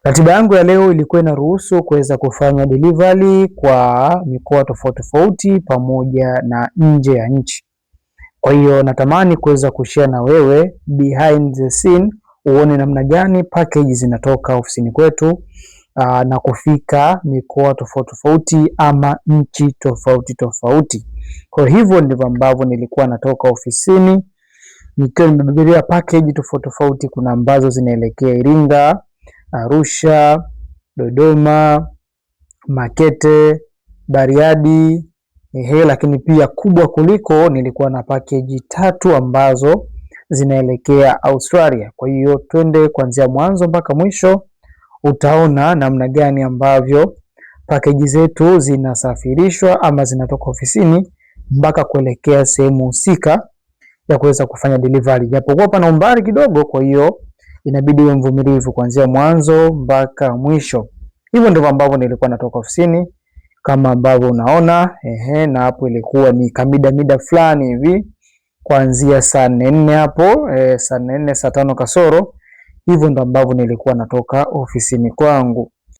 Ratiba yangu ya leo ilikuwa inaruhusu kuweza kufanya delivery kwa mikoa tofauti tofauti pamoja na nje ya nchi. Kwa hiyo natamani kuweza kushare na wewe behind the scene, uone namna gani package zinatoka ofisini kwetu na kufika mikoa tofauti tofauti ama nchi tofauti tofauti. Kwa hivyo ndivyo ambavyo nilikuwa natoka ofisini nikiwa nimebeberia package tofauti tofauti. Kuna ambazo zinaelekea Iringa, Arusha, Dodoma, Makete, Bariadi, lakini pia kubwa kuliko nilikuwa na package 3 ambazo zinaelekea Australia. Kwa hiyo twende kuanzia mwanzo mpaka mwisho, utaona namna gani ambavyo package zetu zinasafirishwa ama zinatoka ofisini mpaka kuelekea sehemu husika ya kuweza kufanya delivery. Japokuwa pana umbali kidogo, kwa hiyo inabidi uwe mvumilivu kuanzia mwanzo mpaka mwisho. Hivyo ndivyo ambavyo nilikuwa natoka ofisini kama ambavyo unaona, na hapo ilikuwa ni mida fulani hivi kuanzia saa 4 hapo, saa 4 saa 5 kasoro. Hivyo ndo ambavyo nilikuwa natoka ofisini kwangu.